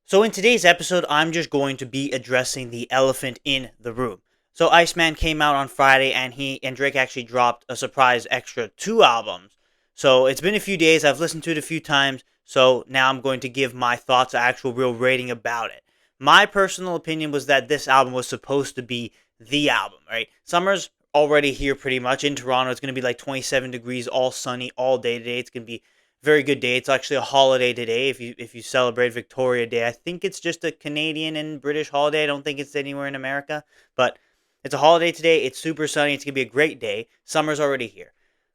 So in today's episode, I'm just going to be addressing the elephant in the room. So Iceman came out on Friday, and he and Drake actually dropped a surprise extra two albums. So it's been a few days. I've listened to it a few times. So now I'm going to give my thoughts, actual real rating about it. My personal opinion was that this album was supposed to be the album, right? Summer's already here pretty much in Toronto. It's going to be like 27 degrees, all sunny, all day today. It's going to be very good day. It's actually a holiday today. If you celebrate Victoria Day, I think it's just a Canadian and British holiday. I don't think it's anywhere in America, but it's a holiday today. It's super sunny. It's gonna be a great day. Summer's already here.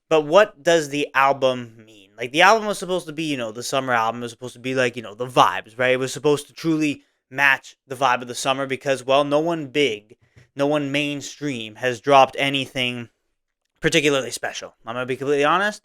But what does the album mean? Like the album was supposed to be, the summer album was supposed to be like, the vibes, right? It was supposed to truly match the vibe of the summer because, well, no one big, no one mainstream has dropped anything particularly special. I'm gonna be completely honest.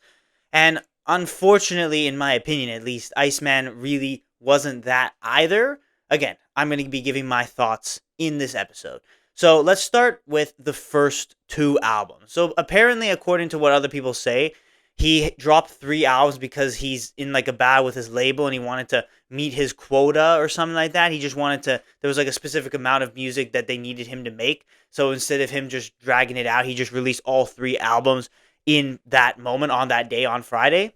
And unfortunately, in my opinion at least, Iceman really wasn't that either. Again, I'm going to be giving my thoughts in this episode. So let's start with the first two albums. So apparently, according to what other people say, he dropped three albums because he's in like a battle with his label and he wanted to meet his quota or something like that. He just wanted to, there was like a specific amount of music that they needed him to make. So instead of him just dragging it out, he just released all three albums in that moment on that day on Friday.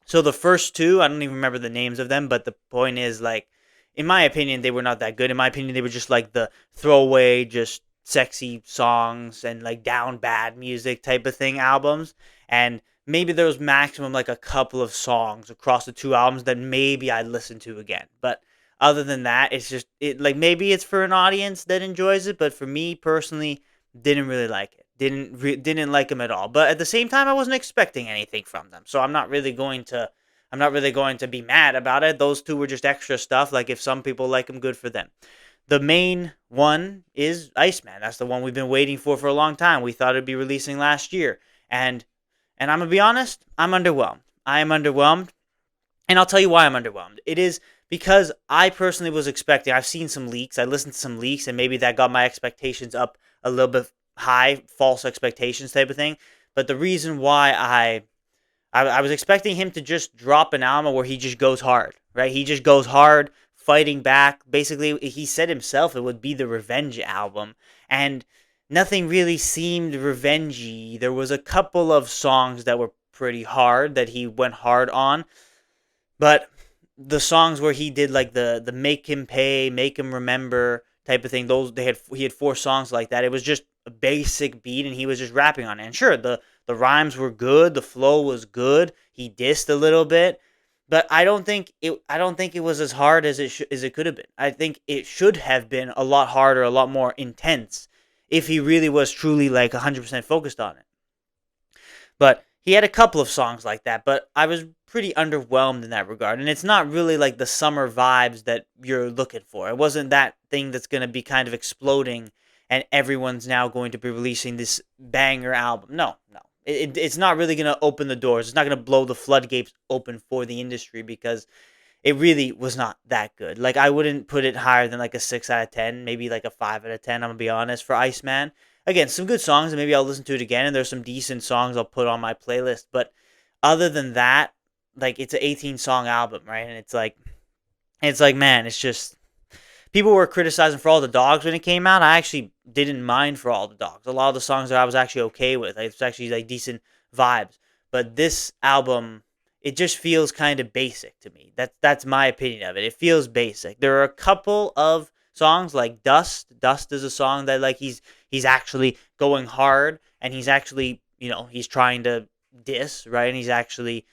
So the first two, I don't even remember the names of them, but the point is like in my opinion they were not that good. In my opinion they were just like the throwaway just sexy songs and like down bad music type of thing albums. And maybe there was maximum like a couple of songs across the two albums that maybe I'd listen to again. But other than that, it's just it like maybe it's for an audience that enjoys it, but for me personally, didn't really like it. Didn't like them at all. But at the same time, I wasn't expecting anything from them, so I'm not really going to be mad about it. Those two were just extra stuff. Like if some people like them, good for them. The main one is Iceman. That's the one we've been waiting for a long time. We thought it'd be releasing last year, and I'm gonna be honest, I'm underwhelmed. I am underwhelmed, and I'll tell you why I'm underwhelmed. It is because I personally was expecting. I've seen some leaks. I listened to some leaks, and maybe that got my expectations up a little bit high, false expectations type of thing. But the reason why I was expecting him to just drop an album where he just goes hard, right? He just goes hard, fighting back. Basically, he said himself it would be the revenge album, and nothing really seemed revengey. There was a couple of songs that were pretty hard that he went hard on, but the songs where he did like the make him pay, make him remember type of thing, those he had four songs like that. It was just a basic beat and he was just rapping on it. And sure, the rhymes were good, the flow was good. He dissed a little bit, but I don't think it was as hard as as it could have been. I think it should have been a lot harder, a lot more intense if he really was truly like 100% focused on it. But he had a couple of songs like that, but I was pretty underwhelmed in that regard. And it's not really like the summer vibes that you're looking for. It wasn't that thing that's going to be kind of exploding and everyone's now going to be releasing this banger album. No, no. It's not really going to open the doors. It's not going to blow the floodgates open for the industry because it really was not that good. Like I wouldn't put it higher than like a 6 out of 10, maybe like a 5 out of 10, I'm going to be honest, for Iceman. Again, some good songs and maybe I'll listen to it again and there's some decent songs I'll put on my playlist, but other than that, like it's an 18 song album, right? And it's like man, it's just people were criticizing For All the Dogs when it came out. I actually didn't mind For All the Dogs. A lot of the songs that I was actually okay with. Like, it's actually like decent vibes. But this album, it just feels kind of basic to me. That's my opinion of it. It feels basic. There are a couple of songs like Dust. Dust is a song that like he's actually going hard and he's actually, he's trying to diss, right? And he's actually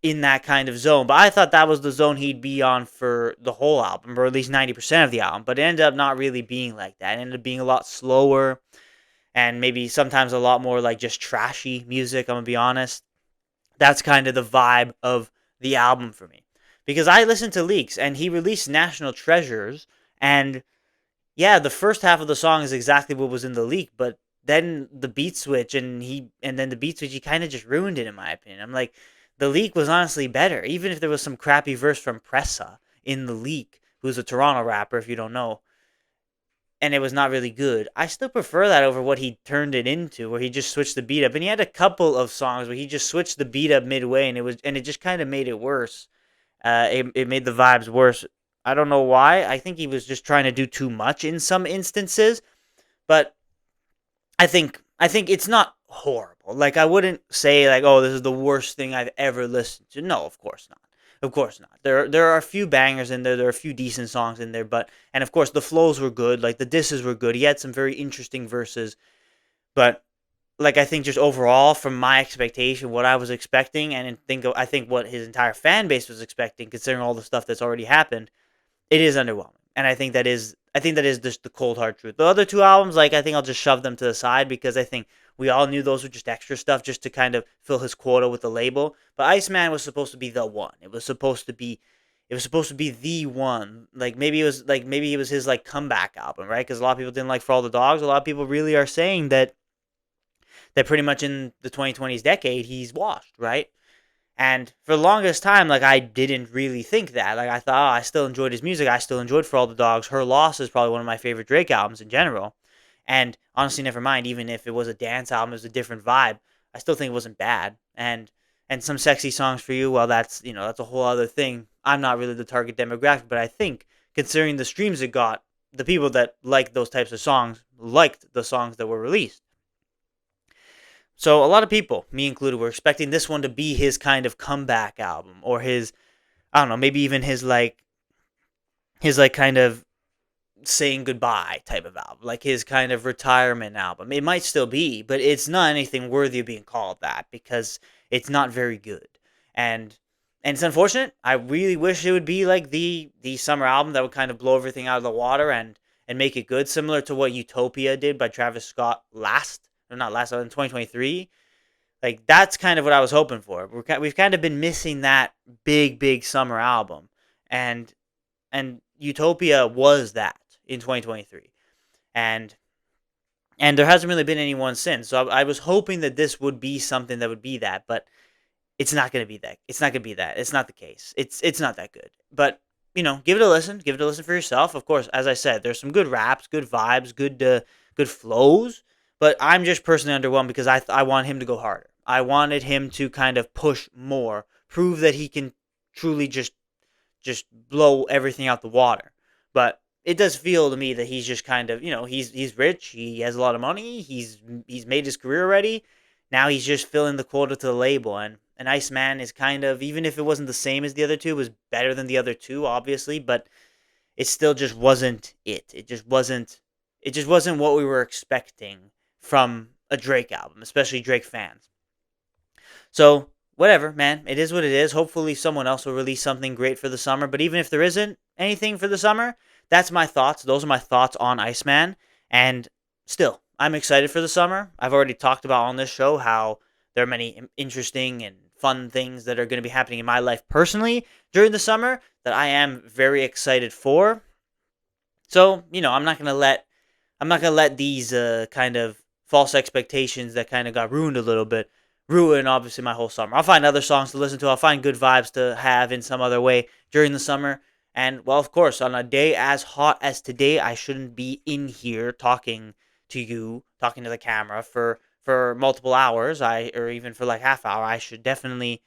in that kind of zone. But I thought that was the zone he'd be on for the whole album, or at least 90% of the album. But it ended up not really being like that. It ended up being a lot slower and maybe sometimes a lot more like just trashy music, I'm going to be honest. That's kind of the vibe of the album for me. Because I listened to leaks and he released National Treasures and yeah, the first half of the song is exactly what was in the leak, but then the beat switch and then the beat switch he kind of just ruined it in my opinion. I'm like the leak was honestly better, even if there was some crappy verse from Pressa in the leak, who's a Toronto rapper if you don't know, and it was not really good. I still prefer that over what he turned it into, where he just switched the beat up. And he had a couple of songs where he just switched the beat up midway, and it just kind of made it worse. It made the vibes worse. I don't know why. I think he was just trying to do too much in some instances, but I think it's not horrible. Like I wouldn't say like, oh, this is the worst thing I've ever listened to. No, of course not. Of course not. There are a few bangers in there. There are a few decent songs in there, but and of course the flows were good. Like the disses were good. He had some very interesting verses, but like I think just overall from my expectation, what I was expecting, and I think what his entire fan base was expecting, considering all the stuff that's already happened, it is underwhelming, and I think that is just the cold hard truth. The other two albums, like I think I'll just shove them to the side because I think we all knew those were just extra stuff just to kind of fill his quota with the label. But Iceman was supposed to be the one. It was supposed to be the one. Maybe it was his like comeback album, right? Because a lot of people didn't like For All the Dogs. A lot of people really are saying that pretty much in the 2020s decade he's washed, right? And for the longest time, like I didn't really think that. Like I thought, oh, I still enjoyed his music. I still enjoyed For All the Dogs. Her Loss is probably one of my favorite Drake albums in general. And honestly, never mind. Even if it was a dance album, it was a different vibe. I still think it wasn't bad. And some sexy songs for you. Well, that's a whole other thing. I'm not really the target demographic, but I think considering the streams it got, the people that like those types of songs liked the songs that were released. So a lot of people, me included, were expecting this one to be his kind of comeback album or his, I don't know, maybe even his like kind of saying goodbye type of album, like his kind of retirement album. It might still be, but it's not anything worthy of being called that because it's not very good. And and it's unfortunate. I really wish it would be like the summer album that would kind of blow everything out of the water and make it good, similar to what Utopia did by Travis Scott last, or not last, in 2023. Like that's kind of what I was hoping for. We've kind of been missing that big summer album, and Utopia was that in 2023, and there hasn't really been anyone since. So I was hoping that this would be something that would be that, but it's not going to be that. It's not going to be that. It's not the case. It's not that good. But give it a listen. Give it a listen for yourself. Of course, as I said, there's some good raps, good vibes, good flows. But I'm just personally underwhelmed because I want him to go harder. I wanted him to kind of push more, prove that he can truly just blow everything out the water. But it does feel to me that he's just kind of, he's rich, he has a lot of money, he's made his career already. Now he's just filling the quota to the label, and Iceman is kind of, even if it wasn't the same as the other two, it was better than the other two, obviously, but it still just wasn't it. It just wasn't what we were expecting from a Drake album, especially Drake fans. So whatever, man. It is what it is. Hopefully, someone else will release something great for the summer. But even if there isn't anything for the summer, that's my thoughts. Those are my thoughts on Iceman. And still, I'm excited for the summer. I've already talked about on this show how there are many interesting and fun things that are going to be happening in my life personally during the summer that I am very excited for. So, I'm not gonna let these kind of false expectations that kind of got ruined a little bit ruin obviously my whole summer. I'll find other songs to listen to. I'll find good vibes to have in some other way during the summer. And well, of course, on a day as hot as today, I shouldn't be in here talking to you, talking to the camera for multiple hours. Or even for like half hour. I should definitely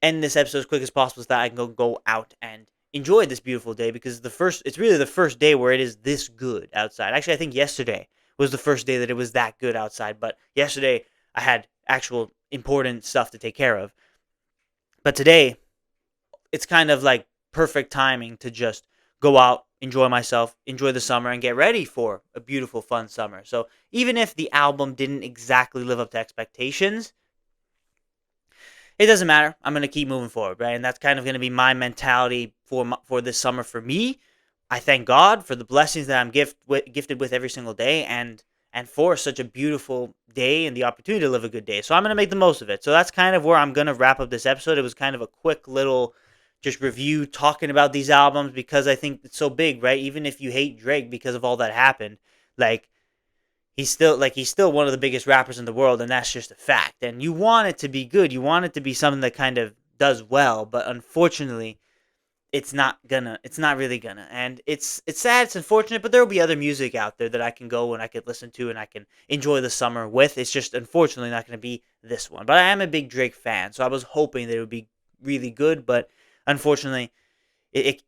end this episode as quick as possible so that I can go out and enjoy this beautiful day because it's really the first day where it is this good outside. Actually, I think yesterday was the first day that it was that good outside, but yesterday I had actual important stuff to take care of. But today, it's kind of like perfect timing to just go out, enjoy myself, enjoy the summer, and get ready for a beautiful, fun summer. So even if the album didn't exactly live up to expectations, it doesn't matter. I'm gonna keep moving forward, right? And that's kind of gonna be my mentality for this summer for me. I thank God for the blessings that I'm gifted with every single day, and for such a beautiful day and the opportunity to live a good day. So I'm gonna make the most of it. So that's kind of where I'm gonna wrap up this episode. It was kind of a quick little just review talking about these albums because I think it's so big, right? Even if you hate Drake because of all that happened, like he's still one of the biggest rappers in the world, and that's just a fact. And you want it to be good. You want it to be something that kind of does well, but unfortunately, it's not really gonna. And it's sad, it's unfortunate, but there will be other music out there that I can go and I could listen to and I can enjoy the summer with. It's just unfortunately not gonna be this one. But I am a big Drake fan, so I was hoping that it would be really good, but unfortunately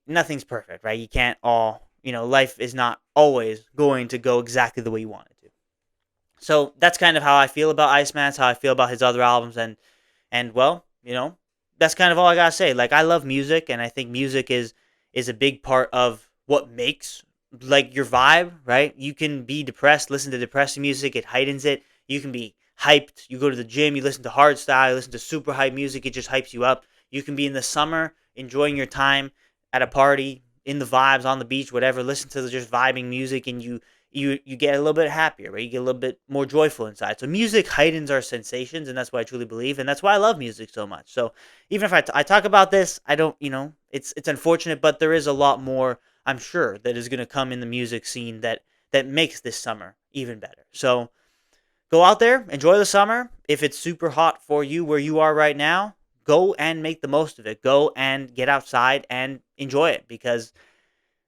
nothing's perfect, right? You can't all, life is not always going to go exactly the way you want it to. So that's kind of how I feel about Iceman. That's how I feel about his other albums, and well, that's kind of all I gotta say. Like, I love music, and I think music is a big part of what makes like your vibe, right? You can be depressed, listen to depressing music, it heightens it. You can be hyped, you go to the gym, you listen to hard style, you listen to super hype music, it just hypes you up. You can be in the summer enjoying your time at a party, in the vibes, on the beach, whatever, listen to the just vibing music, and you get a little bit happier, right? You get a little bit more joyful inside. So music heightens our sensations, and that's what I truly believe, and that's why I love music so much. So even if I talk about this, I don't, it's unfortunate, but there is a lot more, I'm sure, that is going to come in the music scene that makes this summer even better. So go out there, enjoy the summer. If it's super hot for you where you are right now, go and make the most of it. Go and get outside and enjoy it, because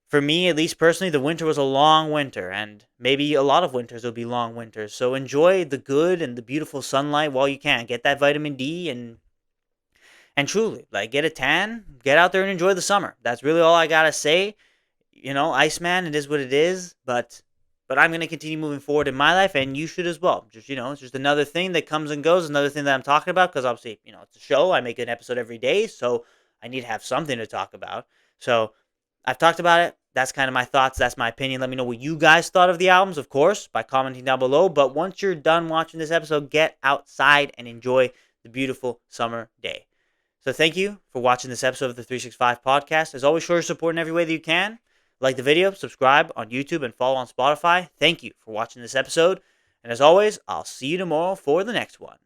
for me, at least personally, the winter was a long winter, and maybe a lot of winters will be long winters. So enjoy the good and the beautiful sunlight while you can. Get that vitamin D, and truly, like, get a tan, get out there and enjoy the summer. That's really all I gotta say. Iceman, it is what it is, but I'm gonna continue moving forward in my life, and you should as well. Just, it's just another thing that comes and goes, another thing that I'm talking about, because obviously, it's a show. I make an episode every day, so I need to have something to talk about. So I've talked about it. That's kind of my thoughts. That's my opinion. Let me know what you guys thought of the albums, of course, by commenting down below. But once you're done watching this episode, get outside and enjoy the beautiful summer day. So thank you for watching this episode of the 365 podcast. As always, show your support in every way that you can. Like the video, subscribe on YouTube, and follow on Spotify. Thank you for watching this episode. And as always, I'll see you tomorrow for the next one.